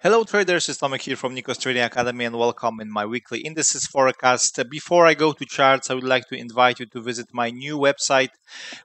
Hello traders, it's Tomek here from Nikos Trading Academy and welcome in my weekly indices forecast. Before I go to charts, I would like to invite you to visit my new website,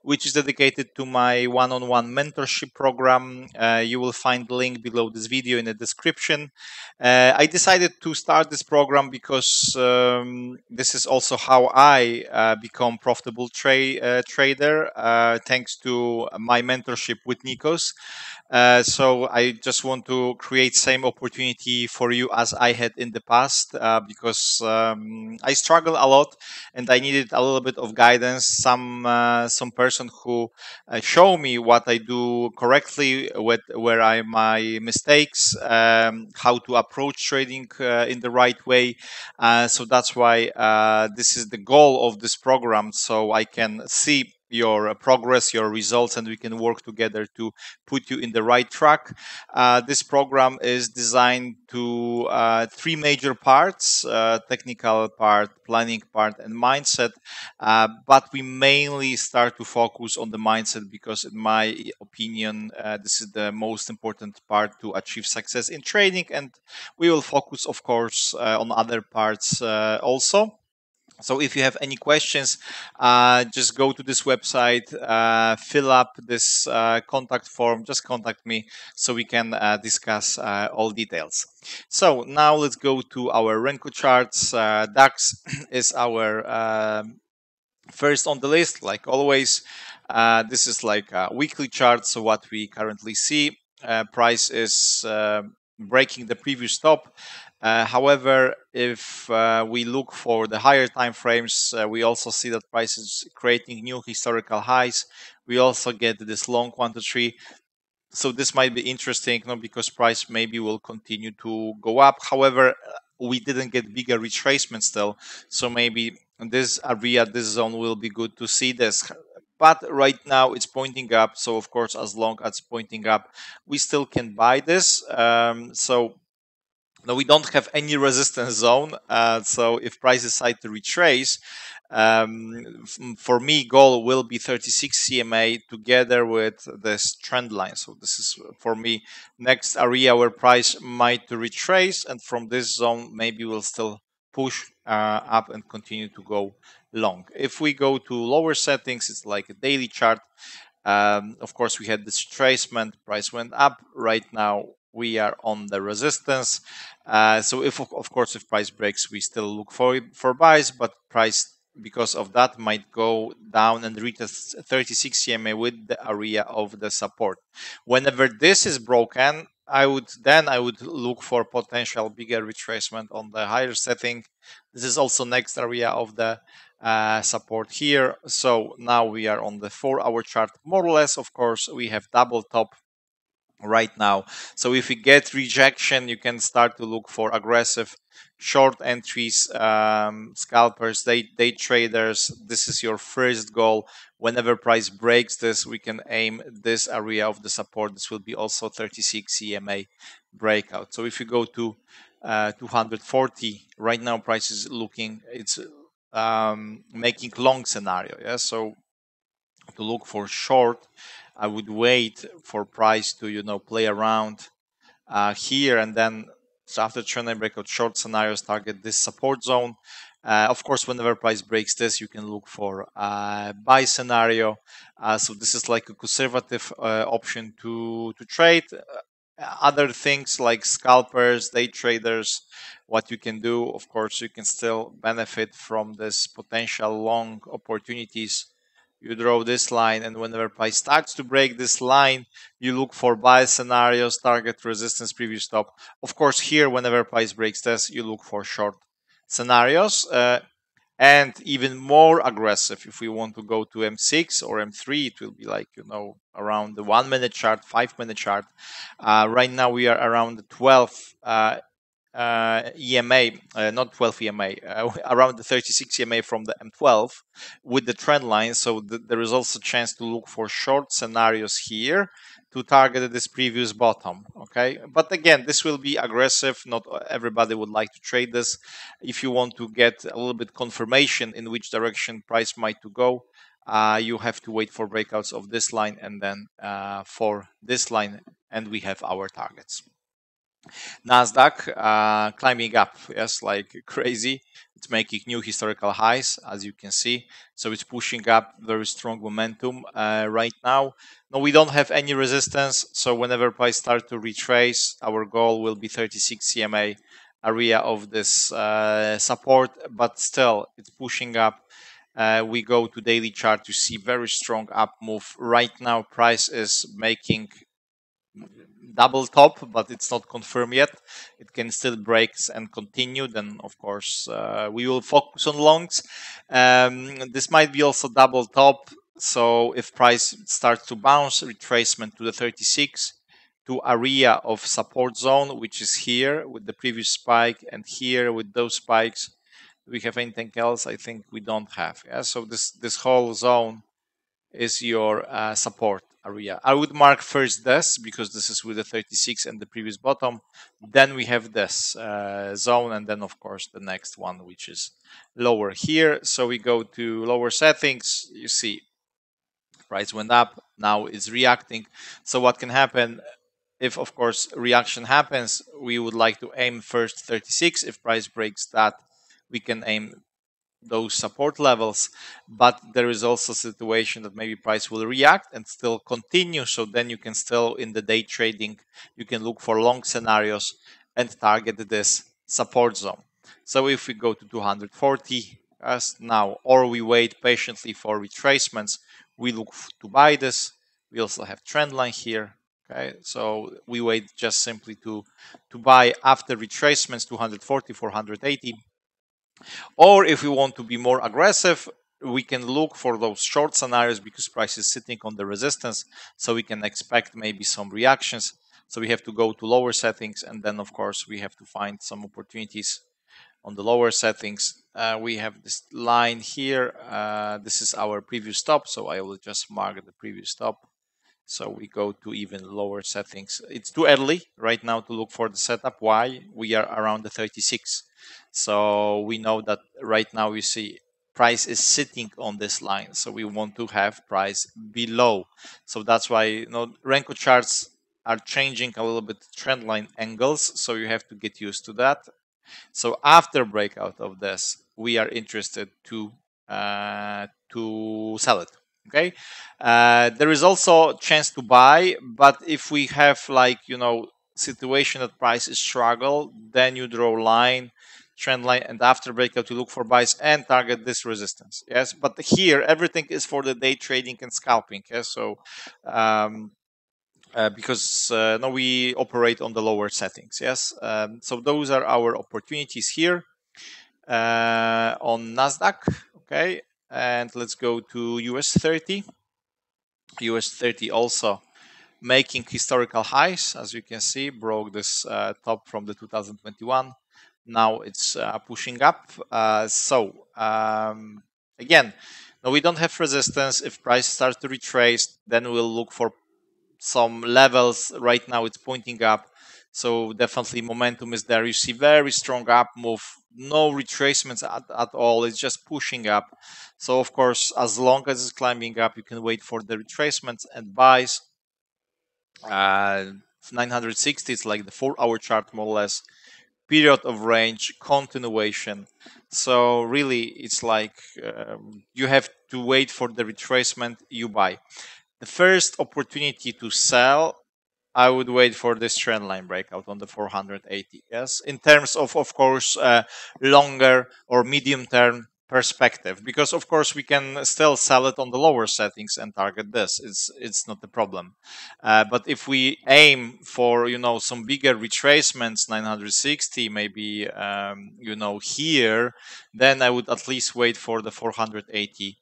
which is dedicated to my one-on-one mentorship program. You will find the link below this video in the description. I decided to start this program because this is also how I become profitable trader, thanks to my mentorship with Nikos. So I just want to create same opportunity for you as I had in the past, because I struggle a lot and I needed a little bit of guidance. Some person who show me what I do correctly, where I my mistakes, how to approach trading in the right way. So that's why this is the goal of this program, so I can see your progress, your results, and we can work together to put you in the right track. This program is designed to three major parts: technical part, planning part, and mindset. But we mainly start to focus on the mindset because, in my opinion, this is the most important part to achieve success in trading. And we will focus, of course, on other parts also. So if you have any questions, just go to this website, fill up this contact form, just contact me so we can discuss all details. So now let's go to our Renko charts. DAX is our first on the list, like always. This is like a weekly chart, so what we currently see, price is breaking the previous top. However, if we look for the higher time frames, we also see that price is creating new historical highs. We also get this long quantity. So this might be interesting, because price maybe will continue to go up. However, we didn't get bigger retracement still. So maybe this area, this zone will be good to see this. But right now it's pointing up. So of course, as long as it's pointing up, we still can buy this. So no, we don't have any resistance zone. So if price decide to retrace, for me, goal will be 36 CMA together with this trend line. So this is for me next area where price might retrace, and from this zone maybe we'll still push up and continue to go long. If we go to lower settings, it's like a daily chart. Of course, we had this retracement, price went up. Right now we are on the resistance. So if, of course, if price breaks, we still look for buys, but price, because of that, might go down and reach 36 CMA with the area of the support. Whenever this is broken, I would look for potential bigger retracement on the higher setting. This is also next area of the support here. So now we are on the 4-hour chart, more or less. Of course, we have double top right now. So if we get rejection, you can start to look for aggressive short entries. Scalpers, day traders, this is your first goal. Whenever price breaks this, we can aim this area of the support. This will be also 36 CMA breakout. So if you go to 240, right now price is looking, it's making long scenario. Yeah, so to look for short, I would wait for price to play around here, and then so after trend breakout, short scenarios target this support zone. Of course, whenever price breaks this, you can look for buy scenario. So this is like a conservative option to trade. Other things like scalpers, day traders, what you can do, of course, you can still benefit from this potential long opportunities. You draw this line, and whenever price starts to break this line, you look for buy scenarios, target resistance, previous stop. Of course, here, whenever price breaks this, you look for short scenarios. And even more aggressive, if we want to go to M6 or M3, it will be like, around the 1-minute chart, 5-minute chart. Right now, we are around the 12 EMA, not 12 EMA, around the 36 EMA from the M12 with the trend line. So there is also a chance to look for short scenarios here to target this previous bottom. Okay, but again, this will be aggressive. Not everybody would like to trade this. If you want to get a little bit confirmation in which direction price might to go, you have to wait for breakouts of this line and then for this line, and we have our targets. NASDAQ climbing up, yes, like crazy. It's making new historical highs, as you can see. So it's pushing up very strong momentum right now. No, we don't have any resistance. So whenever price starts to retrace, our goal will be 36 CMA area of this support, but still it's pushing up. We go to daily chart to see very strong up move. Right now, price is making double top, but it's not confirmed yet. It can still break and continue. Then, of course, we will focus on longs. This might be also double top. So if price starts to bounce, retracement to the 36 to area of support zone, which is here with the previous spike, and here with those spikes. Do we have anything else? I think we don't have. Yeah. So this whole zone is your support area. I would mark first this because this is with the 36 and the previous bottom. Then we have this zone, and then of course the next one, which is lower here. So we go to lower settings. You see price went up, now it's reacting. So what can happen if, of course, reaction happens? We would like to aim first 36. If price breaks that, we can aim those support levels, but there is also a situation that maybe price will react and still continue. So then you can still, in the day trading, you can look for long scenarios and target this support zone. So if we go to 240 as now, or we wait patiently for retracements, we look to buy this. We also have trend line here. Okay, so we wait just simply to buy after retracements 240, 480. Or if we want to be more aggressive, we can look for those short scenarios because price is sitting on the resistance. So we can expect maybe some reactions. So we have to go to lower settings. And then, of course, we have to find some opportunities on the lower settings. We have this line here. This is our previous stop. So I will just mark the previous stop. So we go to even lower settings. It's too early right now to look for the setup. Why? We are around the 36. So we know that right now we see price is sitting on this line. So we want to have price below. So that's why Renko charts are changing a little bit trend line angles. So you have to get used to that. So after breakout of this, we are interested to sell it. Okay, there is also a chance to buy, but if we have situation that price is struggle, then you draw line, trend line, and after breakout you look for buys and target this resistance. Yes, but here everything is for the day trading and scalping. Yes, so because now we operate on the lower settings. Yes, so those are our opportunities here on NASDAQ. Okay, and let's go to US 30. US 30 also making historical highs, as you can see, broke this top from the 2021. Now it's pushing up. Again, now we don't have resistance. If price starts to retrace, then we'll look for some levels. Right now it's pointing up. So definitely momentum is there. You see very strong up move, no retracements at all. It's just pushing up. So of course, as long as it's climbing up, you can wait for the retracements and buys. 960 is like the 4-hour chart more or less. Period of range, continuation. So really, it's like you have to wait for the retracement, you buy. The first opportunity to sell, I would wait for this trend line breakout on the 480. Yes, in terms of course, longer or medium term perspective, because of course we can still sell it on the lower settings and target this. It's not the problem. But if we aim for some bigger retracements, 960 maybe here, then I would at least wait for the 480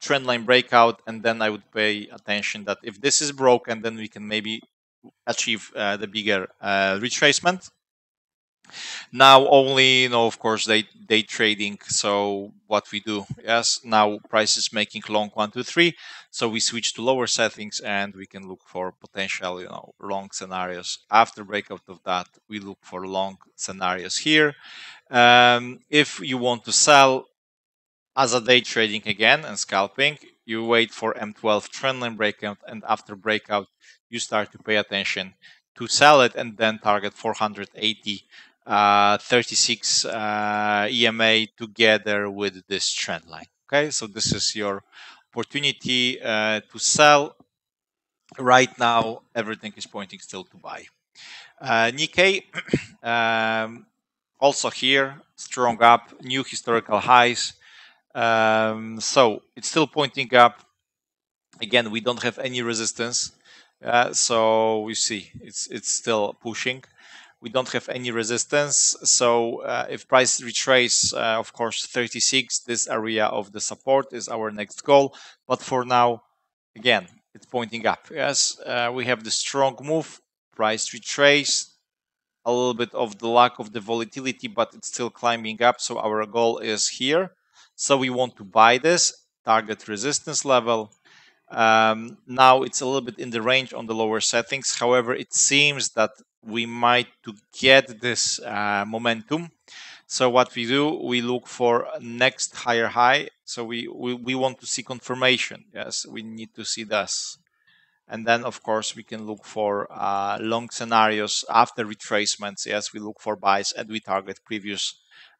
trend line breakout, and then I would pay attention that if this is broken, then we can maybe achieve the bigger retracement. Now only of course day trading. So what we do, yes, now price is making long 1 2 3, so we switch to lower settings and we can look for potential long scenarios. After breakout of that, we look for long scenarios here. If you want to sell as a day trading again and scalping, you wait for M12 trendline breakout, and after breakout, you start to pay attention to sell it and then target 480 36 EMA together with this trend line. Okay, so this is your opportunity to sell. Right now, everything is pointing still to buy. Nikkei, also here, strong up, new historical highs. So it's still pointing up. Again, we don't have any resistance. So we see it's still pushing. We don't have any resistance. So if price retrace, of course, 36, this area of the support is our next goal. But for now, again, it's pointing up. Yes, we have the strong move, price retrace, a little bit of the lack of the volatility, but it's still climbing up. So our goal is here. So we want to buy this, target resistance level. Now it's a little bit in the range on the lower settings. However, it seems that we might to get this momentum. So what we do, we look for next higher high. So we want to see confirmation. Yes, we need to see this. And then, of course, we can look for long scenarios after retracements. Yes, we look for buys and we target previous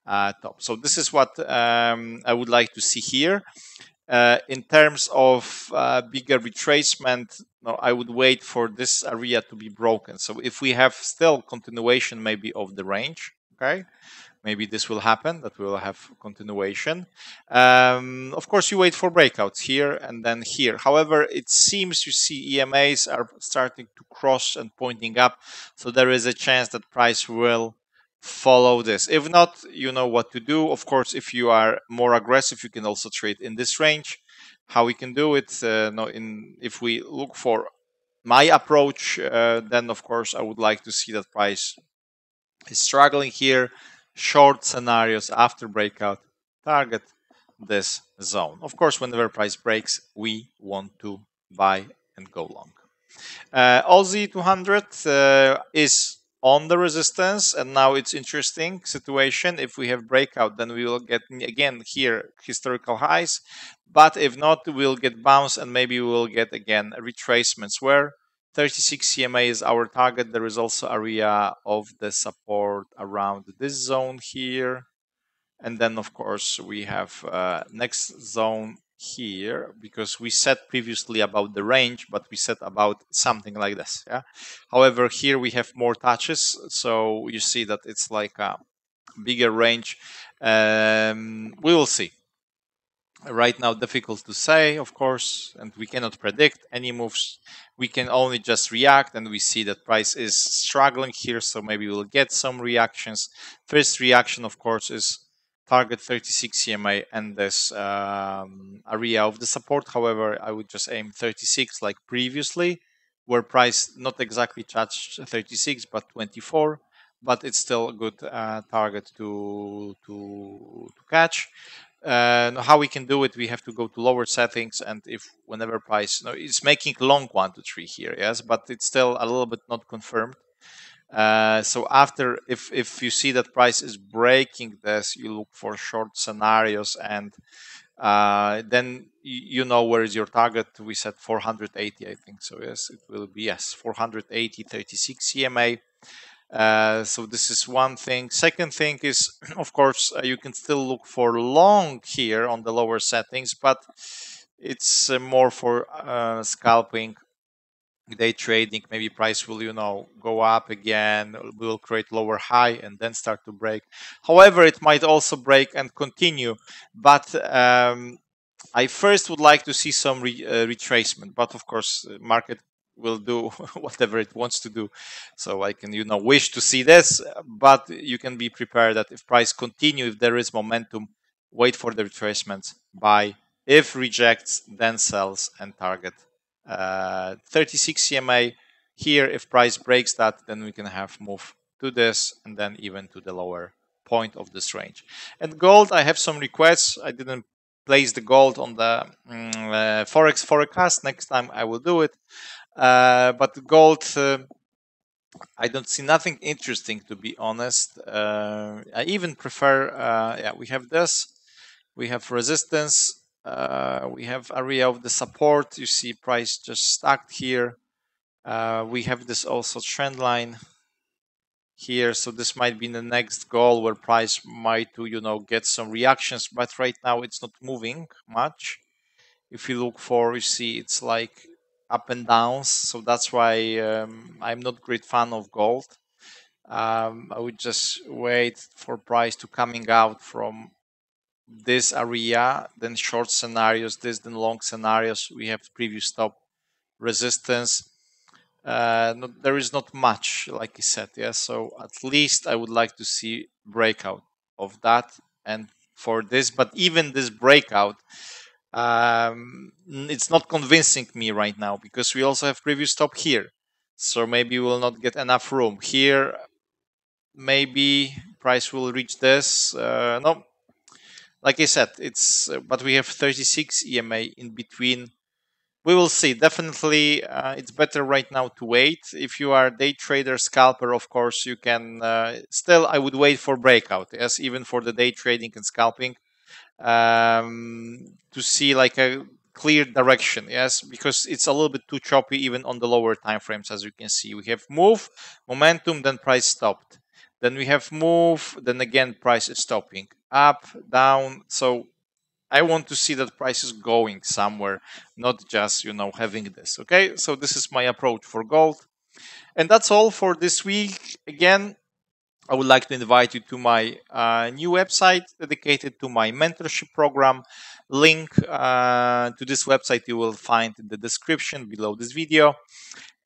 top. So this is what I would like to see here. In terms of bigger retracement, no, I would wait for this area to be broken. So if we have still continuation maybe of the range, okay, maybe this will happen, that we will have continuation. Of course, you wait for breakouts here and then here. However, it seems you see EMAs are starting to cross and pointing up. So there is a chance that price will follow this. If not, you know what to do. Of course, if you are more aggressive, you can also trade in this range. How we can do it, if we look for my approach, then of course I would like to see that price is struggling here. Short scenarios after breakout, target this zone. Of course, whenever price breaks, we want to buy and go long. Aussie 200 is on the resistance, and now it's interesting situation. If we have breakout, then we will get again here historical highs, but if not, we'll get bounce and maybe we'll get again retracements where 36 CMA is our target. There is also area of the support around this zone here, and then of course we have next zone here, because we said previously about the range, but we said about something like this. Yeah. However, here we have more touches, so you see that it's like a bigger range. We will see. Right now, difficult to say, of course, and we cannot predict any moves. We can only just react, and we see that price is struggling here, so maybe we'll get some reactions. First reaction, of course, is target 36 CMA and this area of the support. However, I would just aim 36 like previously, where price not exactly touched 36 but 24, but it's still a good target to catch. How we can do it, we have to go to lower settings, and if whenever price it's making long 1 to 3 here, yes, but it's still a little bit not confirmed. So after, if you see that price is breaking this, you look for short scenarios, and then you know where is your target. We set 480, I think so. Yes, it will be 480 36 CMA. So this is one thing. Second thing is, of course, you can still look for long here on the lower settings, but it's more for scalping, day trading. Maybe price will, go up again, will create lower high and then start to break. However, it might also break and continue, but I first would like to see some retracement, but of course, market will do whatever it wants to do. So I can, wish to see this, but you can be prepared that if price continue, if there is momentum, wait for the retracements, buy. If rejects, then sells and target 36 CMA. Here, if price breaks that, then we can have move to this and then even to the lower point of this range. And gold, I have some requests. I didn't place the gold on the forex forecast. Next time I will do it. But gold, I don't see nothing interesting, to be honest. I even prefer, we have this, we have resistance, we have area of the support. You see price just stacked here. We have this also trend line here, so this might be the next goal where price might get some reactions, but right now it's not moving much. If you look for, you see it's like up and downs, so that's why I'm not great fan of gold. I would just wait for price to coming out from this area, then short scenarios, this, then long scenarios. We have previous stop resistance. There is not much, like I said, yeah. So at least I would like to see breakout of that, and for this, but even this breakout, it's not convincing me right now because we also have previous stop here. So maybe we will not get enough room here. Maybe price will reach this. No, like I said, it's but we have 36 EMA in between. We will see. Definitely, it's better right now to wait. If you are a day trader, scalper, of course, you can still. I would wait for breakout. Yes, even for the day trading and scalping, to see like a clear direction. Yes, because it's a little bit too choppy even on the lower time frames. As you can see, we have move, momentum, then price stopped. Then we have move, then again price is stopping, up, down. So I want to see that price is going somewhere, not just having this. Okay, so this is my approach for gold, and that's all for this week. Again, I would like to invite you to my new website dedicated to my mentorship program. Link to this website you will find in the description below this video.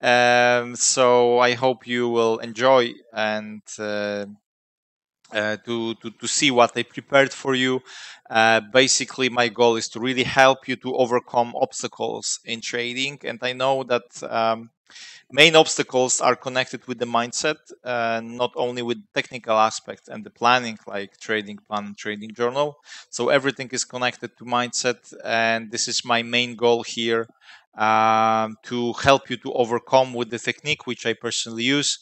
So I hope you will enjoy and to see what I prepared for you. Basically, my goal is to really help you to overcome obstacles in trading, and I know that main obstacles are connected with the mindset, not only with technical aspects and the planning, like trading plan, trading journal. So everything is connected to mindset, and this is my main goal here, to help you to overcome with the technique which I personally use.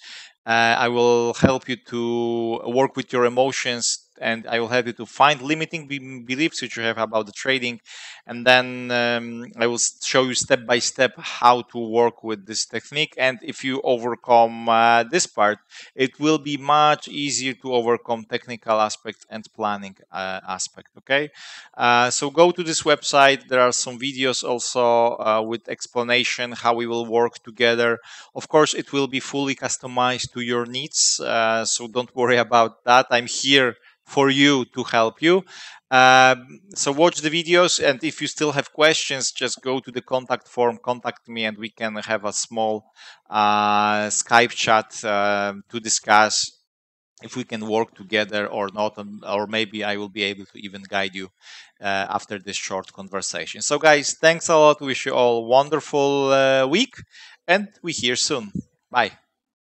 I will help you to work with your emotions, and I will help you to find limiting beliefs which you have about the trading, and then I will show you step by step how to work with this technique. And if you overcome this part, it will be much easier to overcome technical aspect and planning aspect. Okay, so go to this website. There are some videos also with explanation how we will work together. Of course, it will be fully customized to your needs, so don't worry about that. I'm here for you to help you. So watch the videos, and if you still have questions, just go to the contact form, contact me, and we can have a small Skype chat to discuss if we can work together or not, or maybe I will be able to even guide you after this short conversation. So guys, thanks a lot. Wish you all wonderful week, and we hear soon. Bye.